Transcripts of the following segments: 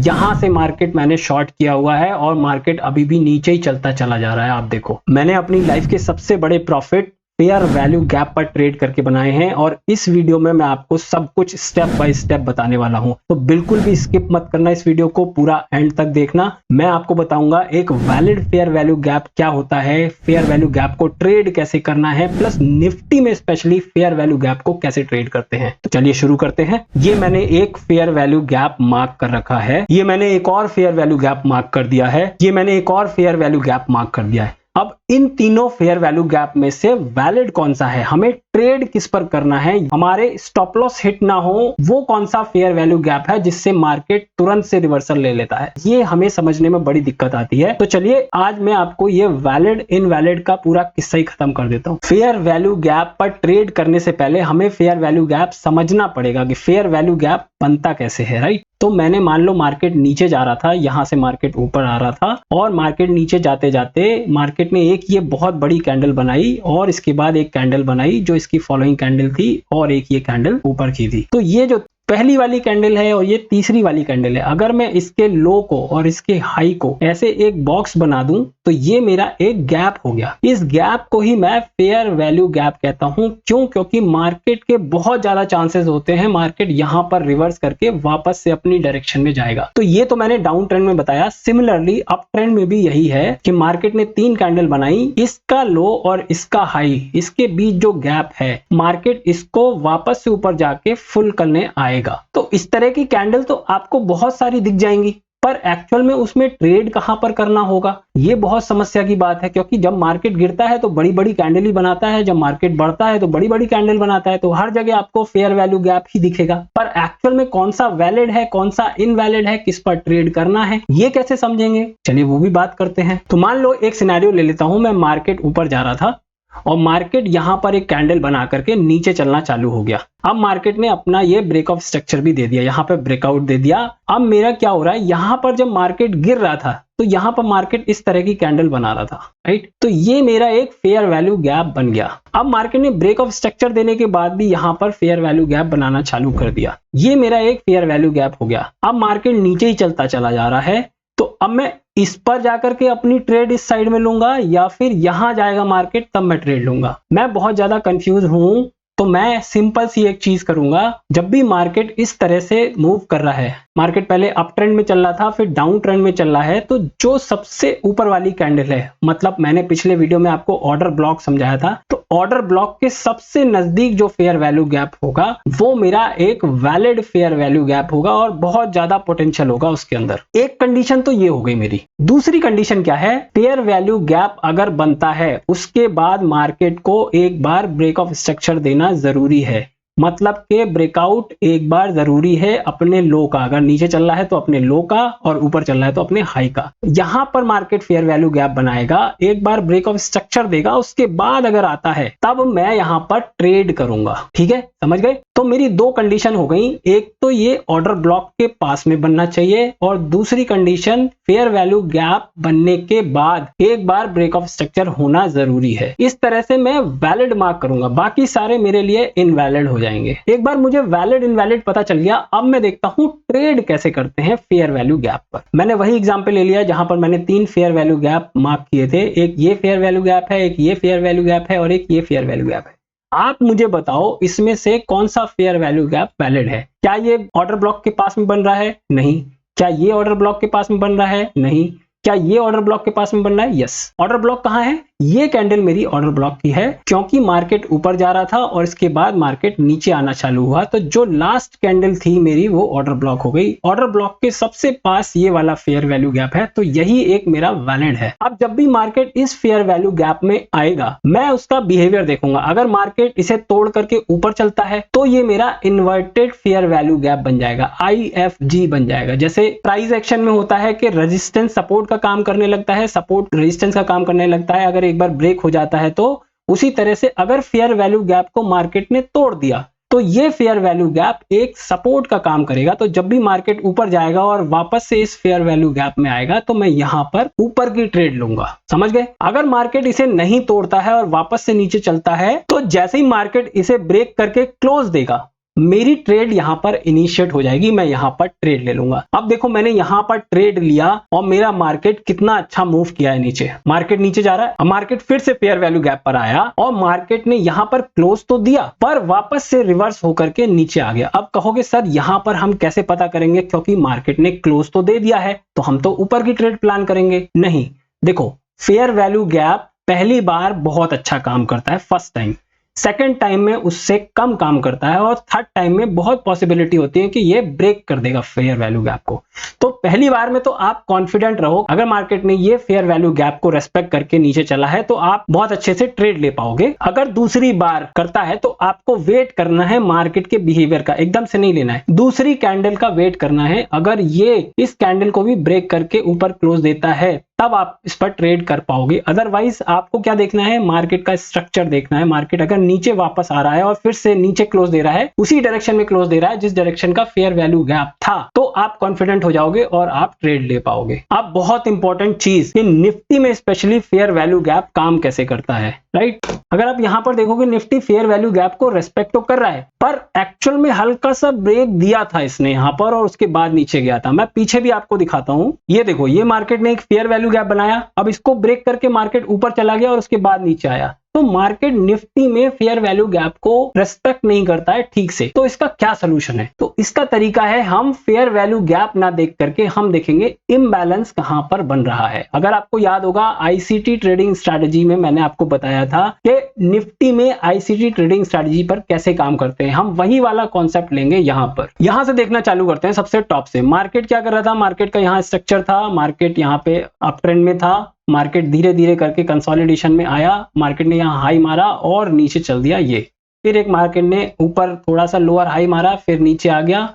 यहां से मार्केट मैंने शॉर्ट किया हुआ है और मार्केट अभी भी नीचे ही चलता चला जा रहा है। आप देखो, मैंने अपनी लाइफ के सबसे बड़े प्रॉफिट फेयर वैल्यू गैप पर ट्रेड करके बनाए हैं और इस वीडियो में मैं आपको सब कुछ स्टेप बाय स्टेप बताने वाला हूं, तो बिल्कुल भी स्किप मत करना इस वीडियो को, पूरा एंड तक देखना। मैं आपको बताऊंगा एक वैलिड फेयर वैल्यू गैप क्या होता है, फेयर वैल्यू गैप को ट्रेड कैसे करना है, प्लस निफ्टी में स्पेशली फेयर वैल्यू गैप को कैसे ट्रेड करते हैं। तो चलिए शुरू करते हैं। ये मैंने एक फेयर वैल्यू गैप मार्क कर रखा है, ये मैंने एक और फेयर वैल्यू गैप मार्क कर दिया है, ये मैंने एक और फेयर वैल्यू गैप मार्क कर दिया है। अब इन तीनों फेयर वैल्यू गैप में से वैलिड कौन सा है, हमें ट्रेड किस पर करना है, हमारे स्टॉप लॉस हिट ना हो, वो कौन सा फेयर वैल्यू गैप है जिससे मार्केट तुरंत से रिवर्सल ले लेता है, ये हमें समझने में बड़ी दिक्कत आती है। तो चलिए आज मैं आपको ये वैलिड इनवैलिड का पूरा किस्सा ही खत्म कर देता हूँ। फेयर वैल्यू गैप पर ट्रेड करने से पहले हमें फेयर वैल्यू गैप समझना पड़ेगा कि फेयर वैल्यू गैप बनता कैसे है, राइट। तो मैंने मान लो मार्केट नीचे जा रहा था, यहां से मार्केट ऊपर आ रहा था और मार्केट नीचे जाते जाते मार्केट ने एक ये बहुत बड़ी कैंडल बनाई और इसके बाद एक कैंडल बनाई जो इसकी फॉलोइंग कैंडल थी और एक ये कैंडल ऊपर की थी। तो ये जो पहली वाली कैंडल है और ये तीसरी वाली कैंडल है, अगर मैं इसके लो को और इसके हाई को ऐसे एक बॉक्स बना दूं तो ये मेरा एक गैप हो गया। इस गैप को ही मैं फेयर वैल्यू गैप कहता हूं। क्यों? क्योंकि मार्केट के बहुत ज्यादा चांसेस होते हैं मार्केट यहां पर रिवर्स करके वापस से अपनी डायरेक्शन में जाएगा। तो ये तो मैंने डाउन ट्रेंड में बताया। सिमिलरली अप ट्रेंड में भी यही है कि मार्केट ने तीन कैंडल बनाई, इसका लो और इसका हाई, इसके बीच जो गैप है मार्केट इसको वापस से ऊपर जाके फुल करने आए। तो इस तरह की कैंडल तो आपको बहुत सारी दिख जाएंगी, पर एक्चुअल में उसमें ट्रेड कहां पर करना होगा, ये बहुत समस्या की बात है। क्योंकि जब मार्केट गिरता है तो बड़ी बड़ी कैंडल ही बनाता है, जब मार्केट बढ़ता है तो बड़ी बड़ी कैंडल बनाता है, तो हर जगह आपको फेयर वैल्यू गैप ही दिखेगा। पर एक्चुअल में कौन सा वैलिड है, कौन सा इनवैलिड है, किस पर ट्रेड करना है, ये कैसे समझेंगे, चलिए वो भी बात करते हैं। तो मान लो एक सिनेरियो ले लेता हूं, मैं मार्केट ऊपर जा रहा था और मार्केट यहां पर एक कैंडल बना करके नीचे चलना चालू हो गया। अब मार्केट ने अपना ये ब्रेक ऑफ स्ट्रक्चर भी दे दिया, यहां पर ब्रेकआउट दे दिया। अब मेरा क्या हो रहा है, यहां पर जब मार्केट गिर रहा था तो यहां पर मार्केट इस तरह की कैंडल बना रहा था, राइट। तो ये मेरा एक फेयर वैल्यू गैप बन गया। अब मार्केट ने ब्रेक ऑफ स्ट्रक्चर देने के बाद भी यहां पर फेयर वैल्यू गैप बनाना चालू कर दिया, ये मेरा एक फेयर वैल्यू गैप हो गया। अब मार्केट नीचे ही चलता चला जा रहा है, तो अब मैं इस पर जाकर के अपनी ट्रेड इस साइड में लूंगा या फिर यहां जाएगा मार्केट तब मैं ट्रेड लूंगा। मैं बहुत ज्यादा कंफ्यूज हूं, तो मैं सिंपल सी एक चीज करूंगा। जब भी मार्केट इस तरह से मूव कर रहा है, मार्केट पहले अप ट्रेंड में चल रहा था फिर डाउन ट्रेंड में चल रहा है, तो जो सबसे ऊपर वाली कैंडल है, मतलब मैंने पिछले वीडियो में आपको ऑर्डर ब्लॉक समझाया था, तो ऑर्डर ब्लॉक के सबसे नजदीक जो फेयर वैल्यू गैप होगा वो मेरा एक वैलिड फेयर वैल्यू गैप होगा और बहुत ज्यादा पोटेंशियल होगा उसके अंदर। एक कंडीशन तो ये हो गई मेरी। दूसरी कंडीशन क्या है, फेयर वैल्यू गैप अगर बनता है उसके बाद मार्केट को एक बार ब्रेक ऑफ स्ट्रक्चर देना जरूरी है, मतलब के ब्रेकआउट एक बार जरूरी है अपने लो का। अगर नीचे चल रहा है तो अपने लो का और ऊपर चल रहा है तो अपने हाई का। यहां पर मार्केट फेयर वैल्यू गैप बनाएगा, एक बार ब्रेक ऑफ स्ट्रक्चर देगा, उसके बाद अगर आता है तब मैं यहां पर ट्रेड करूंगा। ठीक है, समझ गए। तो मेरी दो कंडीशन हो गई, एक तो ये ऑर्डर ब्लॉक के पास में बनना चाहिए और दूसरी कंडीशन फेयर वैल्यू गैप बनने के बाद एक बार ब्रेक ऑफ स्ट्रक्चर होना जरूरी है। इस तरह से मैं वैलिड मार्क करूंगा, बाकी सारे मेरे लिए इनवैलिड हो जाएंगे। एक बार मुझे वैलिड इनवैलिड पता चल गया, अब मैं देखता हूं ट्रेड कैसे करते हैं फेयर वैल्यू गैप पर। मैंने वही एग्जांपल ले लिया जहां पर मैंने तीन फेयर वैल्यू गैप मार्क किए थे, एक ये फेयर वैल्यू गैप है, एक ये फेयर वैल्यू गैप है और एक ये फेयर वैल्यू गैप है। आप मुझे बताओ इसमें से कौन सा फेयर वैल्यू गैप वैलिड है। क्या ये ऑर्डर ब्लॉक के पास में बन रहा है? नहीं। क्या ये ऑर्डर ब्लॉक के पास में बन रहा है? नहीं। क्या ये ऑर्डर ब्लॉक के पास में बन रहा है? यस। ऑर्डर ब्लॉक कहां है? ये कैंडल मेरी ऑर्डर ब्लॉक की है, क्योंकि मार्केट ऊपर जा रहा था और इसके बाद मार्केट नीचे आना चालू हुआ, तो जो लास्ट कैंडल थी मेरी वो ऑर्डर ब्लॉक हो गई। ऑर्डर ब्लॉक के सबसे पास ये वाला फेयर वैल्यू गैप है, तो यही एक मेरा वैलिड है। अब जब भी मार्केट इस फेयर वैल्यू गैप में आएगा मैं उसका बिहेवियर देखूंगा। अगर मार्केट इसे तोड़ करके ऊपर चलता है तो ये मेरा इन्वर्टेड फेयर वैल्यू गैप बन जाएगा, IFG बन जाएगा। जैसे प्राइस एक्शन में होता है कि रेजिस्टेंस सपोर्ट का काम करने लगता है, सपोर्ट रेजिस्टेंस का काम करने लगता है, अगर एक बार ब्रेक हो जाता है तो उसी तरह से अगर फेयर वैल्यू गैप को मार्केट ने तोड़ दिया तो ये फेयर वैल्यू गैप एक सपोर्ट का काम करेगा। तो जब भी मार्केट ऊपर जाएगा और वापस से इस फेयर वैल्यू गैप में आएगा तो मैं यहां पर ऊपर की ट्रेड लूंगा। समझ गए। अगर मार्केट इसे नहीं तोड़ता है और वापस से नीचे चलता है तो जैसे ही मार्केट इसे ब्रेक करके क्लोज देगा मेरी ट्रेड यहां पर इनिशिएट हो जाएगी, मैं यहां पर ट्रेड ले लूंगा। अब देखो मैंने यहां पर ट्रेड लिया और मेरा मार्केट कितना अच्छा मूव किया है नीचे, मार्केट नीचे जा रहा है। अब मार्केट फिर से फेयर वैल्यू गैप पर आया और मार्केट ने यहां पर क्लोज तो दिया पर वापस से रिवर्स होकर के नीचे आ गया। अब कहोगे सर यहां पर हम कैसे पता करेंगे, क्योंकि मार्केट ने क्लोज तो दे दिया है तो हम तो ऊपर की ट्रेड प्लान करेंगे। नहीं, देखो फेयर वैल्यू गैप पहली बार बहुत अच्छा काम करता है, फर्स्ट टाइम, सेकेंड टाइम में उससे कम काम करता है और थर्ड टाइम में बहुत पॉसिबिलिटी होती है कि ये ब्रेक कर देगा फेयर वैल्यू गैप को। तो पहली बार में तो आप कॉन्फिडेंट रहो, अगर मार्केट ने ये फेयर वैल्यू गैप को रेस्पेक्ट करके नीचे चला है तो आप बहुत अच्छे से ट्रेड ले पाओगे। अगर दूसरी बार करता है तो आपको वेट करना है मार्केट के बिहेवियर का, एकदम से नहीं लेना है, दूसरी कैंडल का वेट करना है। अगर ये इस कैंडल को भी ब्रेक करके ऊपर क्लोज देता है तब आप इस पर ट्रेड कर पाओगे। अदरवाइज आपको क्या देखना है, मार्केट का स्ट्रक्चर देखना है। मार्केट अगर नीचे वापस आ रहा है और फिर से नीचे क्लोज दे रहा है, उसी डायरेक्शन में क्लोज दे रहा है जिस डायरेक्शन का फेयर वैल्यू गैप था, तो आप कॉन्फिडेंट हो जाओगे और आप ट्रेड ले पाओगे। अब बहुत इंपॉर्टेंट चीज कि निफ्टी में स्पेशली फेयर वैल्यू गैप काम कैसे करता है, राइट। अगर आप यहां पर देखोगे निफ्टी फेयर वैल्यू गैप को रेस्पेक्ट तो कर रहा है पर एक्चुअल में हल्का सा ब्रेक दिया था इसने यहां पर और उसके बाद नीचे गया था। मैं पीछे भी आपको दिखाता हूं, ये देखो ये मार्केट ने एक फेयर वैल्यू गैप बनाया, अब इसको ब्रेक करके मार्केट ऊपर चला गया और उसके बाद नीचे आया। तो मार्केट निफ्टी में फेयर वैल्यू गैप को रेस्पेक्ट नहीं करता है ठीक से। तो इसका क्या सलूशन है, तो इसका तरीका है हम फेयर वैल्यू गैप ना देख करके हम देखेंगे इम्बैलेंस कहां पर बन रहा है। अगर आपको याद होगा आईसीटी ट्रेडिंग स्ट्रैटेजी में मैंने आपको बताया था कि निफ्टी में आईसीटी ट्रेडिंग स्ट्रैटेजी पर कैसे काम करते हैं, हम वही वाला कॉन्सेप्ट लेंगे यहां पर। यहां से देखना चालू करते हैं सबसे टॉप से। मार्केट क्या कर रहा था, मार्केट का यहां स्ट्रक्चर था, मार्केट यहां पे अप ट्रेंड में था, मार्केट धीरे धीरे करके कंसोलिडेशन में आया, मार्केट ने यहां हाई मारा और नीचे चल दिया ये, फिर एक मार्केट ने ऊपर थोड़ा सा लोअर हाई मारा, फिर नीचे आ गया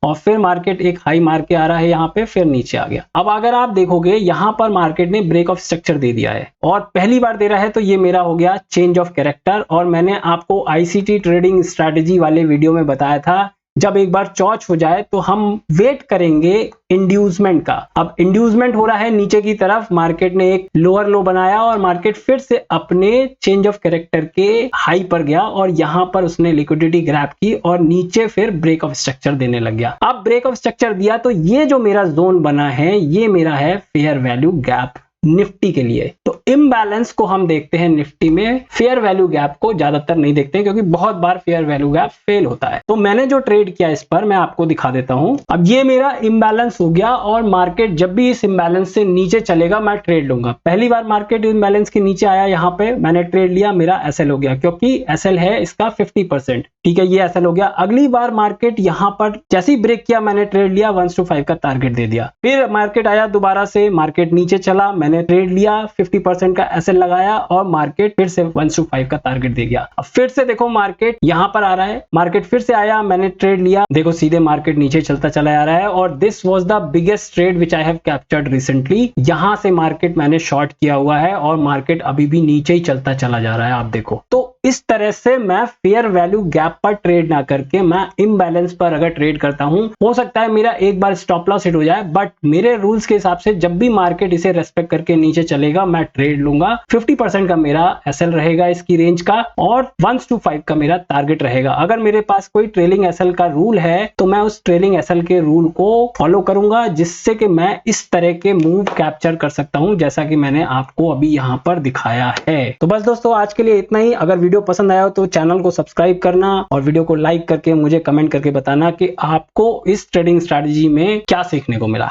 और फिर मार्केट एक हाई मार के आ रहा है यहां पे, फिर नीचे आ गया। अब अगर आप देखोगे यहां पर मार्केट ने ब्रेक ऑफ स्ट्रक्चर दे दिया है और पहली बार दे रहा है तो ये मेरा हो गया चेंज ऑफ कैरेक्टर। और मैंने आपको आईसीटी ट्रेडिंग स्ट्रैटेजी वाले वीडियो में बताया था जब एक बार चौच हो जाए तो हम वेट करेंगे इंड्यूसमेंट का। अब इंड्यूसमेंट हो रहा है नीचे की तरफ, मार्केट ने एक लोअर लो बनाया और मार्केट फिर से अपने चेंज ऑफ कैरेक्टर के हाई पर गया और यहां पर उसने लिक्विडिटी ग्रैब की और नीचे फिर ब्रेक ऑफ स्ट्रक्चर देने लग गया। अब ब्रेक ऑफ स्ट्रक्चर दिया तो ये जो मेरा जोन बना है ये मेरा है फेयर वैल्यू गैप निफ्टी के लिए। तो इम्बैलेंस को हम देखते हैं निफ्टी में, फेयर वैल्यू गैप को ज्यादातर नहीं देखते हैं क्योंकि बहुत बार फेयर वैल्यू गैप फेल होता है। तो मैंने जो ट्रेड किया इस पर मैं आपको दिखा देता हूं। अब ये मेरा इम्बैलेंस हो गया और मार्केट जब भी इस इम्बैलेंस से नीचे चलेगा मैं ट्रेड लूंगा। पहली बार मार्केट इम्बैलेंस के नीचे आया, यहां पे मैंने ट्रेड लिया, मेरा एसएल हो गया क्योंकि एसएल है इसका 50%, ठीक है, ये एसएल हो गया। अगली बार मार्केट यहां पर जैसे ही ब्रेक किया मैंने ट्रेड लिया, 1/5 का टारगेट दे दिया। फिर मार्केट आया दोबारा से, मार्केट नीचे चला, मैंने ट्रेड लिया, 50% का एसएल लगाया और मार्केट फिर से 1/5 का टारगेट दे गया। अब फिर से देखो मार्केट यहां पर आ रहा है, मार्केट फिर से आया, मैंने ट्रेड लिया, देखो सीधे मार्केट नीचे चलता चला आ रहा है और this was the biggest trade which I have captured recently. यहां से मार्केट मैंने शॉर्ट किया हुआ है और मार्केट अभी भी नीचे ही चलता चला जा रहा है, आप देखो। तो इस तरह से मैं फेयर वैल्यू गैप पर ट्रेड ना करके मैं इम्बैलेंस पर अगर ट्रेड करता हूं, हो सकता है मेरा एक बार स्टॉप लॉस हिट हो जाए, बट मेरे रूल्स के हिसाब से जब भी मार्केट इसे रेस्पेक्ट करके नीचे चलेगा मैं ट्रेड लूंगा। 50% का मेरा एसएल रहेगा इसकी रेंज का और 1/5 का मेरा टारगेट रहेगा। अगर मेरे पास कोई ट्रेलिंग एसएल का रूल है तो मैं उस ट्रेलिंग एसएल के रूल को फॉलो करूंगा जिससे कि मैं इस तरह के मूव कैप्चर कर सकता हूं जैसा कि मैंने आपको अभी यहां पर दिखाया है। तो बस दोस्तों आज के लिए इतना ही। अगर वीडियो पसंद आया हो तो चैनल को सब्सक्राइब करना और वीडियो को लाइक करके मुझे कमेंट करके बताना कि आपको इस ट्रेडिंग स्ट्रैटेजी में क्या सीखने को मिला।